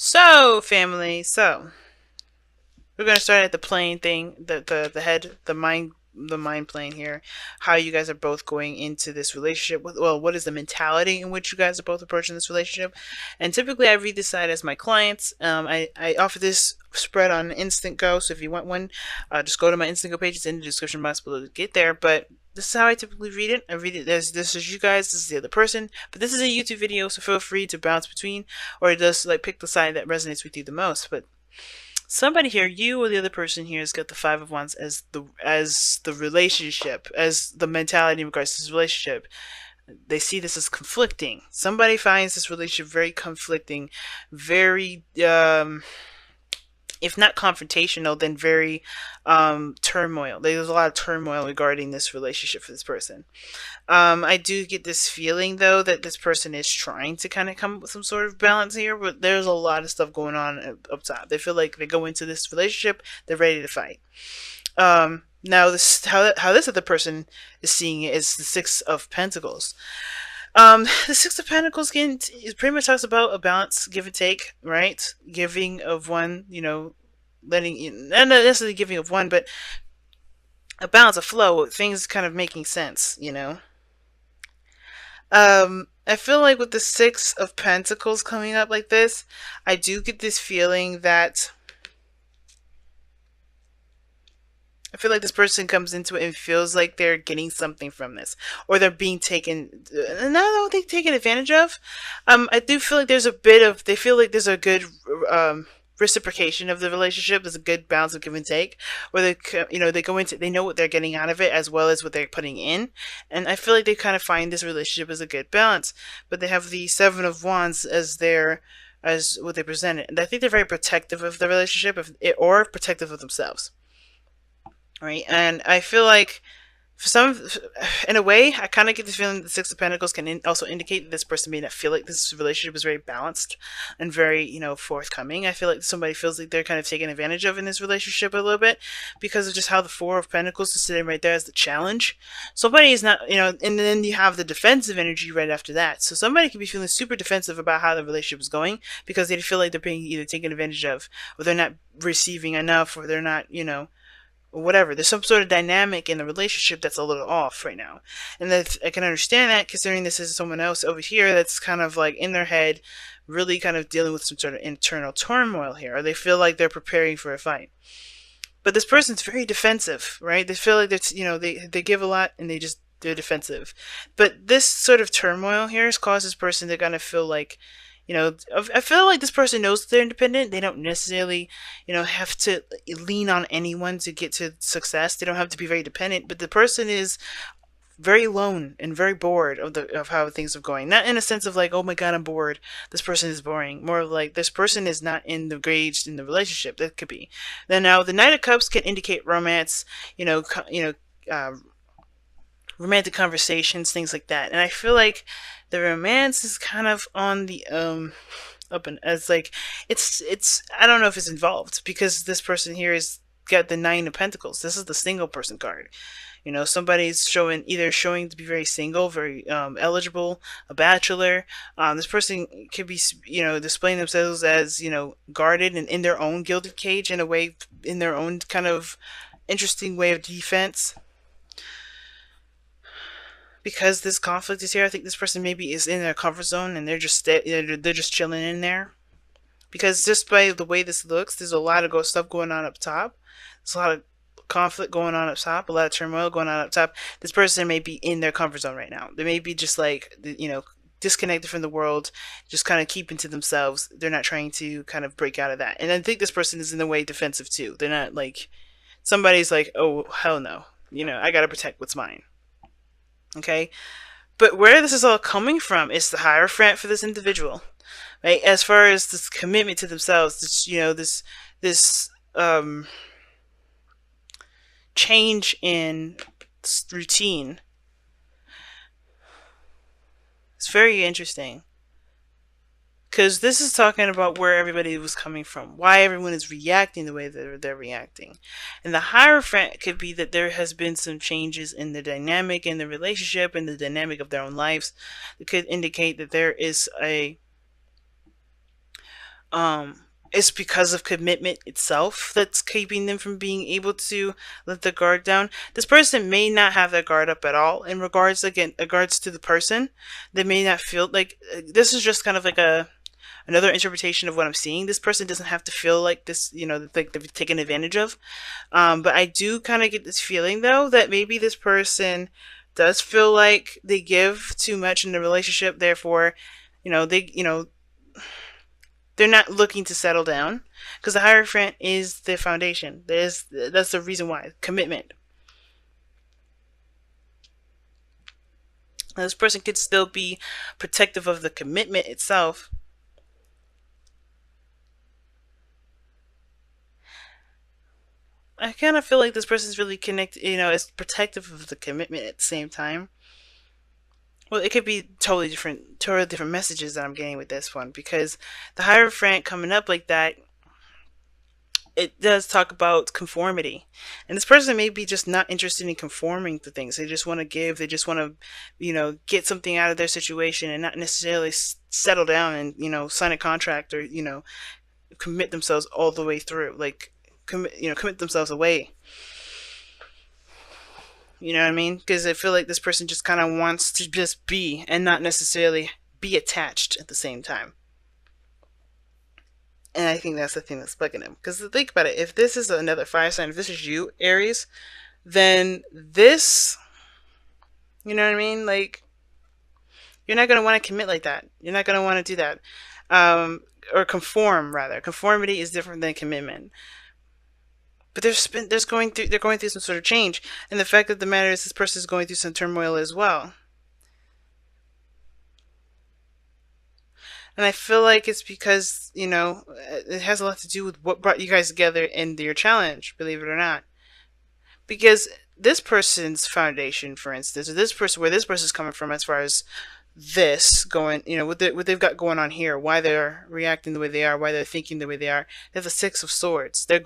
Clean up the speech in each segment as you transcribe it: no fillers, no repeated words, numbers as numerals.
So, family, we're gonna start at the plane thing, the head, the mind plane here. How you guys are both going into this relationship with, well, what is the mentality in which you guys are both approaching this relationship? And typically, I read this side as my clients. I offer this spread on Instant Go, so if you want one, just go to my Instant Go page. It's in the description box below to get there. But this is how I typically read it. I read it as this is you guys, this is the other person. But this is a YouTube video, so feel free to bounce between, or just like pick the side that resonates with you the most. But somebody here, you or the other person here, has got the Five of Wands as the relationship, as the mentality in regards to this relationship. They see this as conflicting. Somebody finds this relationship very conflicting, very if not confrontational, then very turmoil. There's a lot of turmoil regarding this relationship for this person. I do get this feeling though that this person is trying to kind of come up with some sort of balance here, but there's a lot of stuff going on up top. They feel like they go into this relationship, they're ready to fight. Now this how this other person is seeing it is the Six of Pentacles. The Six of Pentacles it pretty much talks about a balance, give and take, right? Giving of one, letting, not necessarily giving of one, but a balance, a flow, things kind of making sense. I feel like with the Six of Pentacles coming up like this, I do get this feeling that I feel like this person comes into it and feels like they're getting something from this, or they're being taken. And I don't think taken advantage of. I do feel like there's a bit of. They feel like there's a good reciprocation of the relationship. There's a good balance of give and take, where they go into. They know what they're getting out of it as well as what they're putting in, and I feel like they kind of find this relationship as a good balance. But they have the Seven of Wands as what they present it, and I think they're very protective of the relationship, or protective of themselves, right? And I feel like, for some, in a way, I kind of get the feeling that the Six of Pentacles can also indicate that this person may not feel like this relationship is very balanced and very, forthcoming. I feel like somebody feels like they're kind of taken advantage of in this relationship a little bit because of just how the Four of Pentacles is sitting right there as the challenge. Somebody is not, and then you have the defensive energy right after that. So somebody could be feeling super defensive about how the relationship is going because they feel like they're being either taken advantage of, or they're not receiving enough, or they're not, or whatever. There's some sort of dynamic in the relationship that's a little off right now. And that I can understand that, considering this is someone else over here that's kind of like in their head, really kind of dealing with some sort of internal turmoil here, or they feel like they're preparing for a fight. But this person's very defensive, right? They feel like that's, they give a lot and they're defensive. But this sort of turmoil here has caused this person to kind of feel like, I feel like this person knows that they're independent. They don't necessarily, have to lean on anyone to get to success. They don't have to be very dependent. But the person is very alone and very bored of how things are going. Not in a sense of like, oh my god, I'm bored. This person is boring. More like this person is not engaged in the relationship. That could be. Then now the Knight of Cups can indicate romance. Uh, Romantic conversations, things like that. And I feel like the romance is kind of on the up, and as like it's I don't know if it's involved because this person here is got the Nine of Pentacles. This is the single person card. Somebody's showing to be very single, very eligible, a bachelor. This person could be, displaying themselves as, guarded and in their own gilded cage, in a way, in their own kind of interesting way of defense. Because this conflict is here, I think this person maybe is in their comfort zone and they're just chilling in there. Because just by the way this looks, there's a lot of stuff going on up top. There's a lot of conflict going on up top, a lot of turmoil going on up top. This person may be in their comfort zone right now. They may be just like, disconnected from the world, just kind of keeping to themselves. They're not trying to kind of break out of that. And I think this person is in a way defensive too. They're not like, somebody's like, oh, hell no. I gotta protect what's mine. Okay? But where this is all coming from is the Hierophant for this individual. Right? As far as this commitment to themselves, this change in routine. It's very interesting. Because this is talking about where everybody was coming from, why everyone is reacting the way that they're reacting. And the Hierophant could be that there has been some changes in the dynamic in the relationship and the dynamic of their own lives. It could indicate that there is um it's because of commitment itself that's keeping them from being able to let the guard down. This person may not have their guard up at all in regards, again, regards to the person. They may not feel like, this is just kind of like a another interpretation of what I'm seeing. This person doesn't have to feel like this, like they've taken advantage of. But I do kind of get this feeling though that maybe this person does feel like they give too much in the relationship. Therefore, they're not looking to settle down because the Hierophant is the foundation. That's the reason why commitment. Now, this person could still be protective of the commitment itself. I kind of feel like this person's really connected, is protective of the commitment at the same time. Well, it could be totally different messages that I'm getting with this one because the Hierophant coming up like that, it does talk about conformity. And this person may be just not interested in conforming to things. They just want to give, they just want to, get something out of their situation and not necessarily settle down and, sign a contract or, commit themselves all the way through. Like, commit themselves away. You know what I mean? Because I feel like this person just kind of wants to just be and not necessarily be attached at the same time. And I think that's the thing that's bugging him. Because think about it, if this is another fire sign, if this is you, Aries, then this, you know what I mean? Like, you're not going to want to commit like that. You're not going to want to do that. Or conform, rather. Conformity is different than commitment. But they're going through some sort of change. And the fact of the matter is this person is going through some turmoil as well. And I feel like it's because, it has a lot to do with what brought you guys together in your challenge, believe it or not. Because this person's foundation, for instance, or this person, where this person's coming from as far as this going, what they've got going on here, why they're reacting the way they are, why they're thinking the way they are. They have the Six of Swords. They're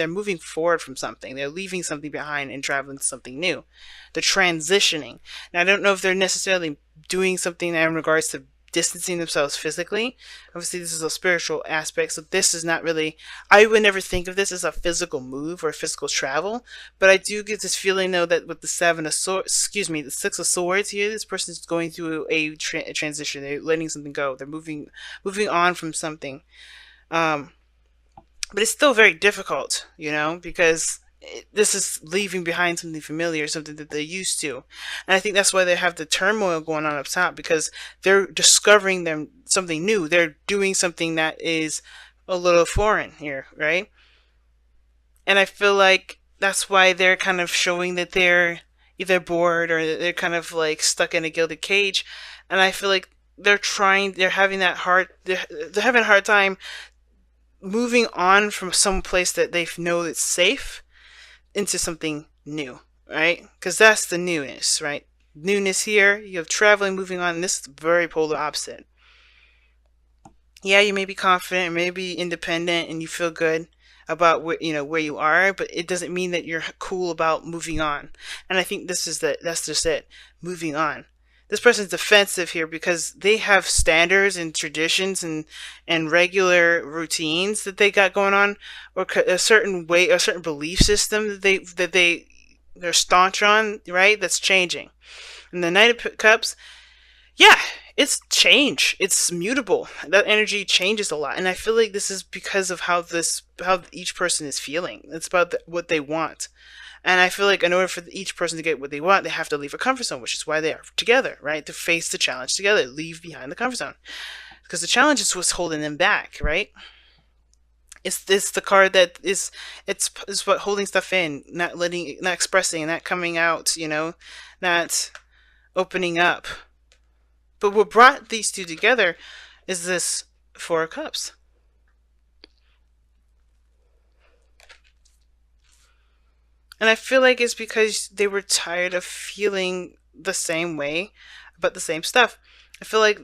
moving forward from something. They're leaving something behind and traveling to something new. They're transitioning. Now, I don't know if they're necessarily doing something in regards to distancing themselves physically. Obviously, this is a spiritual aspect, so this is not really, I would never think of this as a physical move or physical travel, but I do get this feeling though that with the the Six of Swords here, this person is going through a transition. They're letting something go. They're moving on from something. Um, but it's still very difficult, because this is leaving behind something familiar, something that they're used to. And I think that's why they have the turmoil going on up top, because they're discovering something new. They're doing something that is a little foreign here, right? And I feel like that's why they're kind of showing that they're either bored or they're kind of like stuck in a gilded cage. And I feel like they're having they're having a hard time moving on from some place that they know that's safe into something new, right? Because that's the newness, right? Newness here, you have traveling, moving on, and this is very polar opposite. Yeah, you may be confident, maybe independent, and you feel good about where you are, but it doesn't mean that you're cool about moving on. And I think that's just it, moving on. This person's defensive here because they have standards and traditions and regular routines that they got going on, or a certain way, a certain belief system they're staunch on, right? That's changing. And the Knight of Cups, yeah, it's change. It's mutable. That energy changes a lot, and I feel like this is because of how each person is feeling. It's about what they want. And I feel like in order for each person to get what they want, they have to leave a comfort zone, which is why they are together, right? To face the challenge together, leave behind the comfort zone. Because the challenge is what's holding them back, right? It's the card that it's what holding stuff in, not expressing, not coming out, not opening up. But what brought these two together is this Four of Cups. And I feel like it's because they were tired of feeling the same way about the same stuff. I feel like,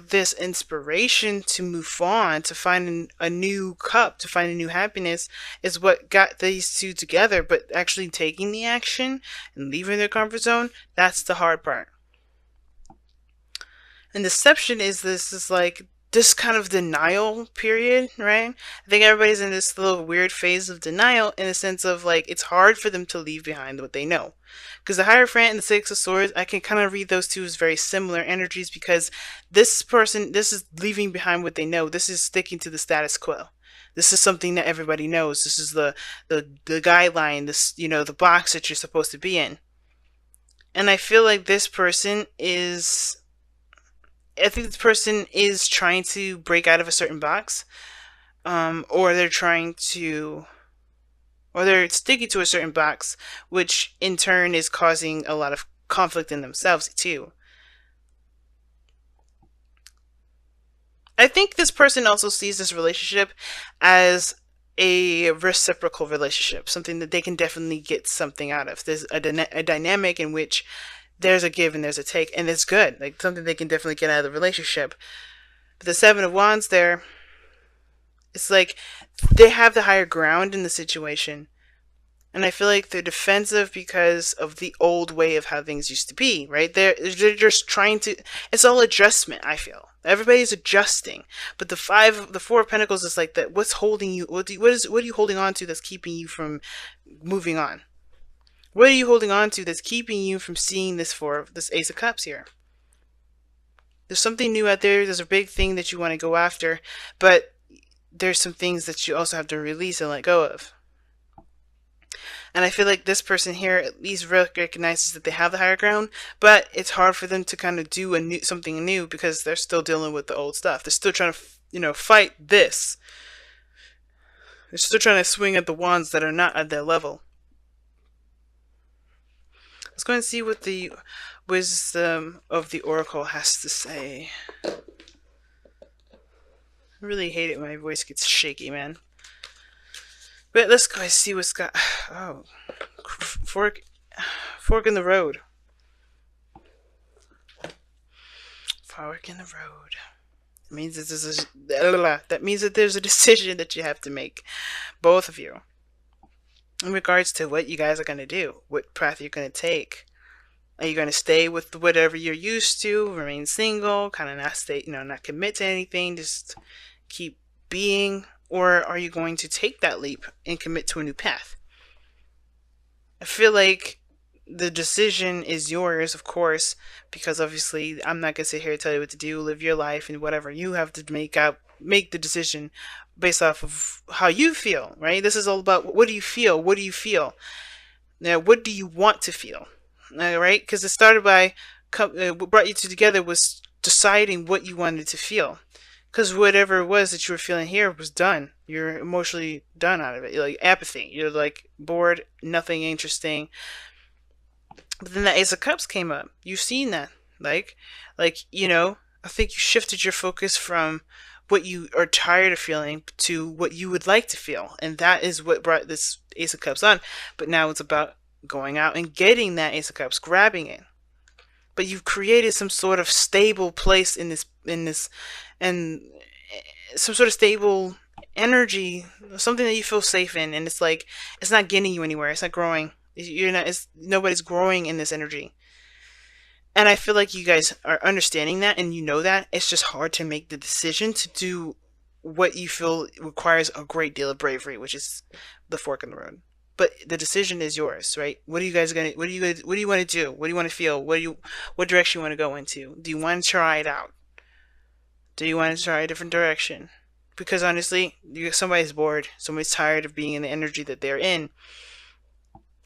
this inspiration to move on, to find a new cup, to find a new happiness is what got these two together. But actually taking the action and leaving their comfort zone, that's the hard part. And deception is like this kind of denial period, right? I think everybody's in this little weird phase of denial in the sense of like it's hard for them to leave behind what they know. Because the Hierophant and the Six of Swords, I can kind of read those two as very similar energies because this person, this is leaving behind what they know. This is sticking to the status quo. This is something that everybody knows. This is the guideline, this, you know, the box that you're supposed to be in. And I feel like this person is, I think this person is trying to break out of a certain box, or they're trying to, or they're sticking to a certain box, which in turn is causing a lot of conflict in themselves too. I think this person also sees this relationship as a reciprocal relationship, something that they can definitely get something out of. There's a dynamic in which there's a give and there's a take, and it's good. Like something they can definitely get out of the relationship. But the Seven of Wands there, it's like they have the higher ground in the situation. And I feel like they're defensive because of the old way of how things used to be, right? They're just trying to, it's all adjustment, I feel. Everybody's adjusting. But the Four of Pentacles is like that. What's holding you? What are you holding on to that's keeping you from moving on? What are you holding on to that's keeping you from seeing this Ace of Cups here? There's something new out there. There's a big thing that you want to go after, but there's some things that you also have to release and let go of. And I feel like this person here at least recognizes that they have the higher ground, but it's hard for them to kind of do something new because they're still dealing with the old stuff. They're still trying to, you know, fight this. They're still trying to swing at the wands that are not at their level. Let's go and see what the wisdom of the oracle has to say. I really hate it when my voice gets shaky, man. But let's go and see what's got. Oh, fork in the road. Fork in the road. It means that means that there's a decision that you have to make, both of you, in regards to what you guys are going to do, what path you're going to take. Are you going to stay with whatever you're used to, remain single, kind of not stay, you know, not commit to anything, just keep being? Or are you going to take that leap and commit to a new path? I feel like the decision is yours, of course, because obviously I'm not going to sit here and tell you what to do, live your life, and whatever. You have to make the decision based off of how you feel, right? This is all about what do you feel? What do you feel? Now, what do you want to feel? All right? Because it started by, what brought you two together was deciding what you wanted to feel. Because whatever it was that you were feeling here was done. You're emotionally done out of it. You're like apathy. You're like bored, nothing interesting. But then the Ace of Cups came up. You've seen that. Like, you know, I think you shifted your focus from what you are tired of feeling to what you would like to feel. And that is what brought this Ace of Cups on. But now it's about going out and getting that Ace of Cups, grabbing it. But you've created some sort of stable place in this, and some sort of stable energy, something that you feel safe in, and it's like it's not getting you anywhere. It's not growing. You're not. Nobody's growing in this energy. And I feel like you guys are understanding that, and you know that. It's just hard to make the decision to do what you feel requires a great deal of bravery, which is the fork in the road. But the decision is yours, right? What are you guys gonna? What do you want to do? What do you want to feel? What direction you want to go into? Do you want to try it out? Do you want to try a different direction? Because honestly, somebody's bored. Somebody's tired of being in the energy that they're in.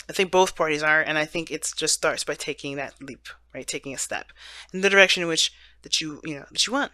I think both parties are, and I think it just starts by taking that leap, right? Taking a step in the direction in which that you want.